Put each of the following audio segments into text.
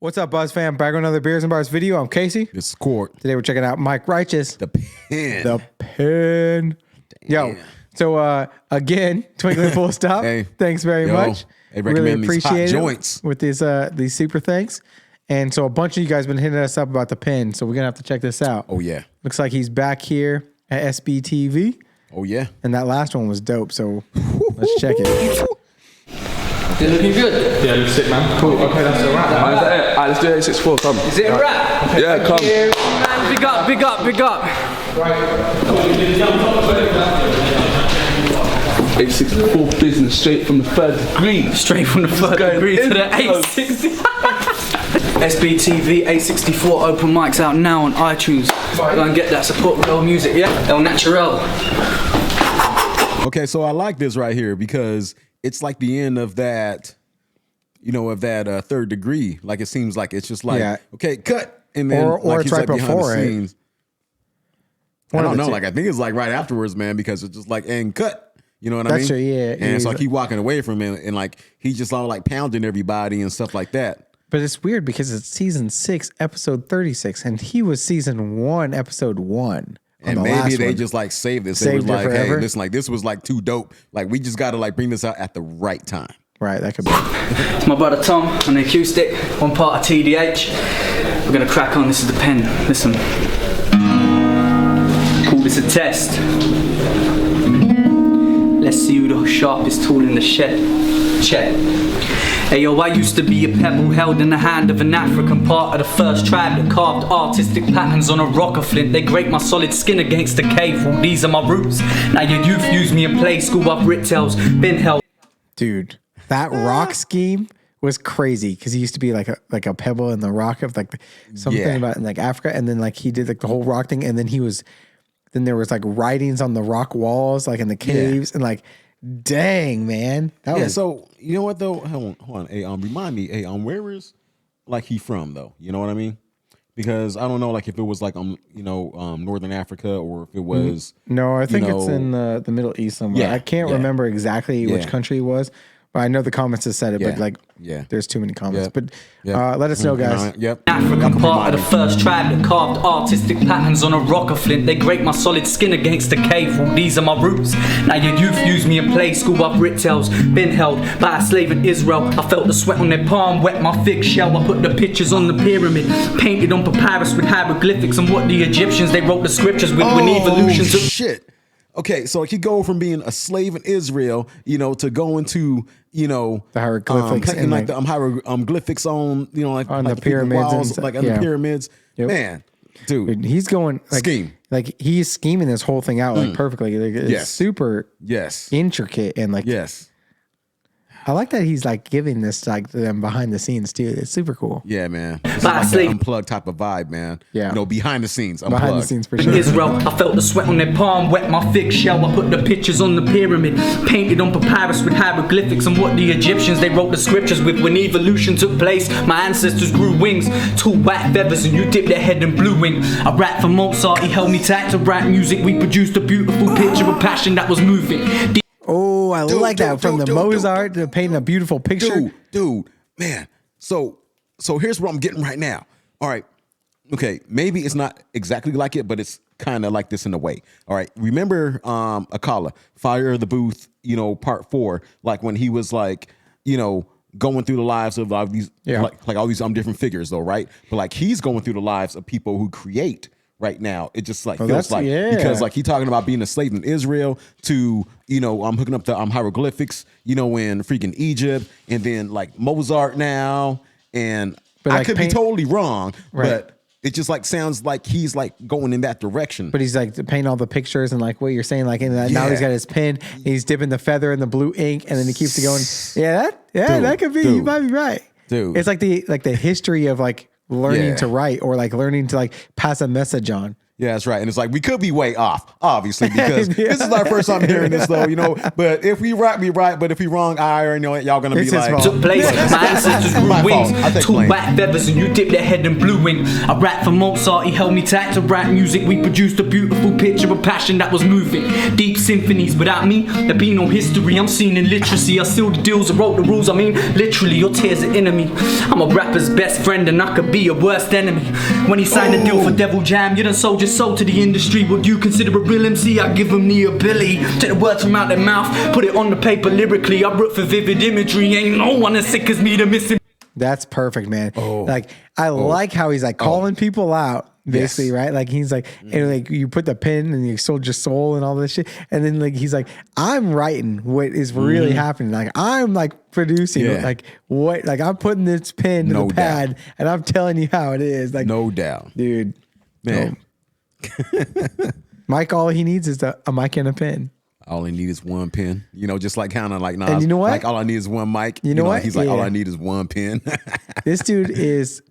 What's up, Buzz fam? Back with another Beers and Bars video. I'm Casey. This is Court. Today we're checking out Mike Righteous. The Pen. The Pen. Yo, so again, Twinkling Full Stop. Hey. Thanks very much. They recommend really these hot appreciate it joints. with these super thanks. And so a bunch of you guys been hitting us up about the Pen, so we're gonna have to check this out. Oh yeah. Looks like he's back here at SBTV. Oh yeah. And that last one was dope, so let's check it. Is it looking good? Yeah, looks sick, man. Cool. Okay, that's a wrap. Alright, Is that it? Alright, let's do 864. Come. Is it a wrap? Okay, yeah, come. Man, big up, big up, big up. 864 business straight from the third degree. Straight from the third degree to the 860. SBTV 864 open mics out now on iTunes. Go and get that. Support real music, yeah? El Natural. Okay, so I like this right here because it's like the end of that, third degree. Like it seems like it's just like, okay, cut. And then or like it's right before it. I don't know. Like I think it's like right afterwards, man, because it's just like, and cut. You know what I mean? That's true, yeah. And so I keep walking away from him and like he's just all like pounding everybody and stuff like that. But it's weird because it's season 6, episode 36, and he was season 1, episode 1. And maybe they just like saved this. They were like, hey, listen, like this was like too dope. Like we just got to like bring this out at the right time. Right, that could be. It's my brother Tom on the acoustic, one part of TDH. We're gonna crack on. This is the Pen. Listen. Call this a test. Let's see who the sharpest tool in the shed. Check. Hey yo, I used to be a pebble held in the hand of an African part of the first tribe that carved artistic patterns on a rock of flint. They grate my solid skin against the cave. Well, these are my roots. Now your youth use me in play school. I've writ tales, been held. Dude, that rock scheme was crazy because he used to be like a pebble in the rock of like something about in like Africa, and then like he did like the whole rock thing, and then there was like writings on the rock walls, like in the caves, and like. Dang, man. That was so you know what though? Hold on. Hey, remind me, where is like he from though? You know what I mean? Because I don't know like if it was like Northern Africa or if it was No, I think it's in the Middle East somewhere. I can't remember exactly which country it was. But I know the comments have said it, but like, there's too many comments. But let us know, guys. African part of the first tribe that carved artistic patterns on a rock of flint. They grate my solid skin against the cave. Well, these are my roots. Now your youth use me in play school. I've writ tales, been held by a slave in Israel. I felt the sweat on their palm, wet my thick shell. I put the pictures on the pyramid, painted on papyrus with hieroglyphics and what the Egyptians they wrote the scriptures with when evolution took. Shit. Okay, so he go from being a slave in Israel, to going to, the hieroglyphics and like the hieroglyphics on, like on like the pyramids, walls, like on the pyramids. Yep. Man, dude, he's going like scheme. Like he's scheming this whole thing out like perfectly. Like, it's super intricate and like I like that he's like giving this like to them behind the scenes too. It's super cool. Yeah, man. It's like an unplugged type of vibe, man. Yeah. Behind the scenes. Unplugged. Behind the scenes for sure. In Israel, I felt the sweat on their palm, wet my thick shell. I put the pictures on the pyramid, painted on papyrus with hieroglyphics and what the Egyptians they wrote the scriptures with when evolution took place. My ancestors grew wings, 2 white feathers, and you dipped their head in blue wing. I rapped for Mozart, he held me tight to write music. We produced a beautiful picture of passion that was moving. Oh, I like that from the Mozart to painting a beautiful picture. Dude, man. So here's what I'm getting right now. All right. Okay, maybe it's not exactly like it, but it's kind of like this in a way. All right. Remember Akala, Fire of the Booth, part 4, like when he was like, going through the lives of all these like all these different figures though, right? But like he's going through the lives of people who create right now. It just like feels like because like he talking about being a slave in Israel to I'm hooking up the hieroglyphics in freaking Egypt, and then like Mozart now, and I like could be totally wrong, but it just like sounds like he's like going in that direction. But he's like painting all the pictures and like what you're saying, like now he's got his pen, he's dipping the feather in the blue ink, and then he keeps it going. That could be. You might be right, dude. It's like the history of like learning to write or like learning to like pass a message on. Yeah, that's right. And it's like we could be way off, obviously, because this is our first time hearing this, though. But if we right, we right. But if we wrong, I already know it. Y'all gonna be like, took place. My ancestors grew wings, two blame. white feathers, and you dipped their head in blue wing. I rap for Mozart, he held me tight to write music. We produced a beautiful picture of passion that was moving. Deep symphonies. Without me, there'd be no history. I'm seen in literacy. I sealed the deals, I wrote the rules. I mean, literally, your tears are enemy. I'm a rapper's best friend, and I could be your worst enemy. When he signed a deal for Devil Jam, you done sold your soul to the industry. Would you consider a real MC? I give them the ability. Take the words from out their mouth, put it on the paper lyrically. I wrote for vivid imagery. Ain't no one as sick as me to miss him. That's perfect, man. Like I like how he's like calling people out, basically, right? Like he's like, and like you put the pen and you sold your soul and all this shit, and then like he's like, I'm writing what is really happening. Like I'm like producing, like what, like I'm putting this pen to the pad, and I'm telling you how it is. Like no doubt, dude, man. Mike, all he needs is a mic and a pen. All I need is one pen, just like kind of like Nas. And you know what? Like all I need is one mic. You know what? He's like, all I need is one pen. This dude is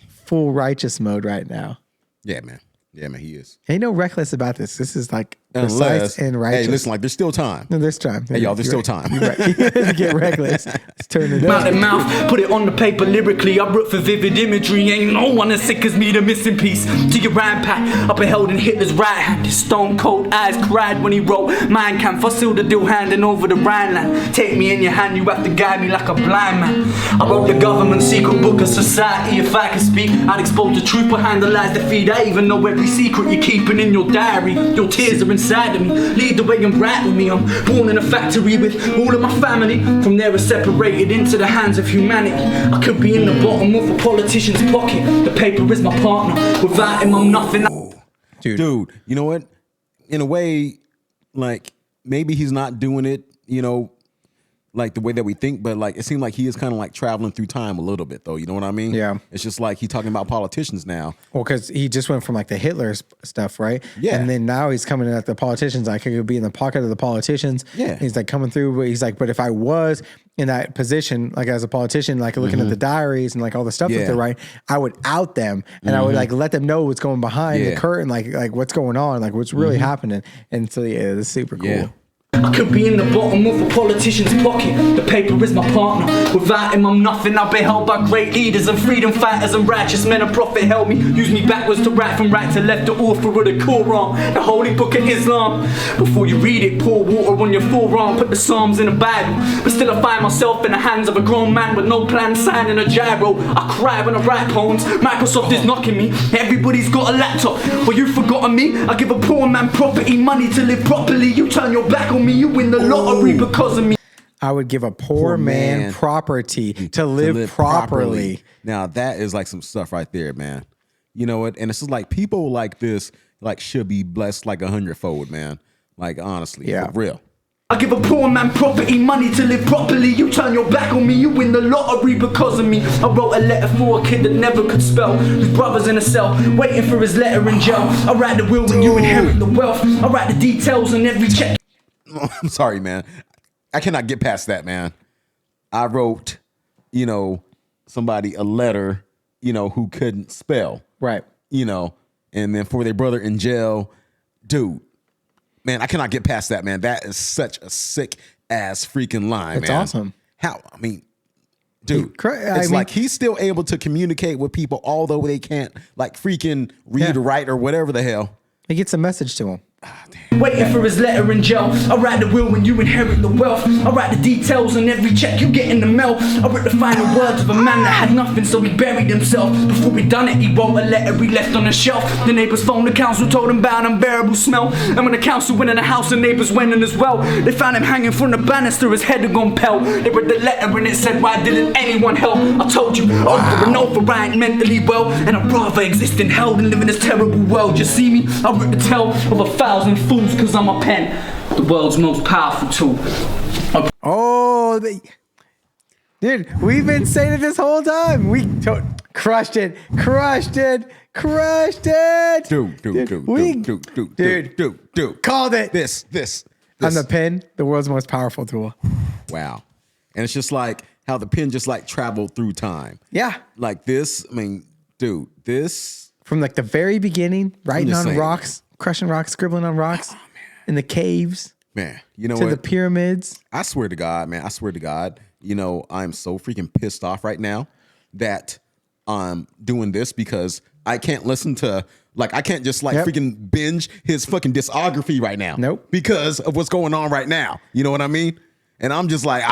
full righteous mode right now. Yeah, man. Yeah, man, he is. Ain't no reckless about this. This is like precise and righteous. Hey, listen, like there's still time. No, there's time. Hey, y'all, there's still time. You're right. You get reckless. Let's turn it Mouth up. and mouth, put it on the paper lyrically. I wrote for vivid imagery. Ain't no one as sick as me, the missing piece. To your rhyme pack, up and held in Hitler's right hand. His stone cold eyes cried when he wrote Mein Kampf. I sealed the deal handing over the Rhineland. Take me in your hand, you have to guide me like a blind man. I wrote the government secret book of society. If I could speak, I'd expose the truth behind the lies that feed. I even know every secret you're keeping in your diary. Your tears are inside of me. Lead the way and write with me. I'm born in a factory with all of my family. From there, we're separated into the hands of humanity. I could be in the bottom of a politician's pocket. The paper is my partner. Without him, I'm nothing. Dude, you know what? In a way, like maybe he's not doing it, like the way that we think, but like it seemed like he is kind of like traveling through time a little bit, though. You know what I mean? Yeah. It's just like he's talking about politicians now. Well, because he just went from like the Hitler stuff, right? Yeah. And then now he's coming in at the politicians. Like he could be in the pocket of the politicians. Yeah. And he's like coming through, but he's like, but if I was in that position, like as a politician, like looking at the diaries and like all the stuff that they're writing, I would out them and I would like let them know what's going behind the curtain, like what's going on, like what's really happening. And so yeah, it's super cool. Yeah. I could be in the bottom of a politician's pocket. The paper is my partner. Without him, I'm nothing. I've been held by great leaders and freedom fighters and righteous men. A prophet held me, used me backwards to right, from right to left. The author of the Quran, the holy book of Islam. Before you read it, pour water on your forearm. Put the Psalms in the Bible. But still I find myself in the hands of a grown man with no plan, signing a gyro. I cry when I write poems. Microsoft is knocking me. Everybody's got a laptop. Well, you've forgotten me. I give a poor man property, money to live properly. You turn your back on me. You win the lottery because of me. I would give a poor man property to live properly. Now that is like some stuff right there, man. You know what? And it's just like people like this, like should be blessed like 100-fold, man. Like honestly, for real. I give a poor man property, money to live properly. You turn your back on me, you win the lottery because of me. I wrote a letter for a kid that never could spell. His brother's in a cell, waiting for his letter in jail. I write the will when you inherit the wealth. I write the details on every check. I'm sorry, man. I cannot get past that, man. I wrote, somebody a letter, who couldn't spell. Right. And then for their brother in jail, dude, man, I cannot get past that, man. That is such a sick ass freaking line, It's man. awesome. How? I mean, dude, it's like he's still able to communicate with people, although they can't like freaking read or write or whatever the hell. He gets a message to him. Waiting for his letter in jail. I write the will when you inherit the wealth. I write the details on every check you get in the mail. I wrote the final words of a man that had nothing, so he buried himself. Before we done it, he wrote a letter he left on the shelf. The neighbors phoned the council, told him about an unbearable smell. And when the council went in the house, the neighbors went in as well. They found him hanging from the banister, his head had gone pale. They read the letter and it said, why didn't anyone help? I told you, over and over, I ain't mentally well. And I'd rather exist in hell than live in this terrible world. You see me? I wrote the tale of 1,000 fools cause I'm a pen, the world's most powerful tool. Dude, we've been saying it this whole time. We crushed it. Dude. Called it. This. On the pen, the world's most powerful tool. Wow. And it's just like how the pen just like traveled through time. Yeah. Like this, I mean, dude, this from like the very beginning, writing just on saying, rocks, crushing rocks, scribbling on rocks, in the caves, Man, you know to what? the pyramids. I swear to God, man. I swear to God. You know, I'm so freaking pissed off right now that I'm doing this because I can't listen to, like, I can't just like freaking binge his fucking discography right now. Nope. Because of what's going on right now. You know what I mean? And I'm just like,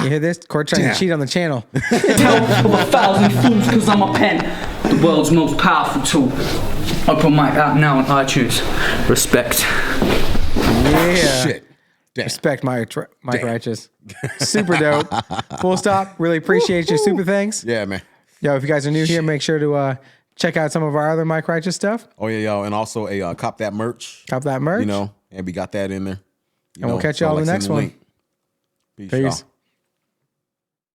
You hear this? Court trying to cheat on the channel. Tell of 1,000 fools because I'm a pen. The world's most powerful tool. Open mic out now on iTunes. Respect. Yeah. Shit. Damn. Respect Mike Righteous. Super dope. Full stop. Really appreciate your super thanks. Yeah, man. Yo, if you guys are new here, make sure to check out some of our other Mike Righteous stuff. Oh, yeah, yo. And also a cop that merch. Cop that merch. You know, and we got that in there. And we'll catch y'all in the next send the one. link. Peace, Peace. y'all.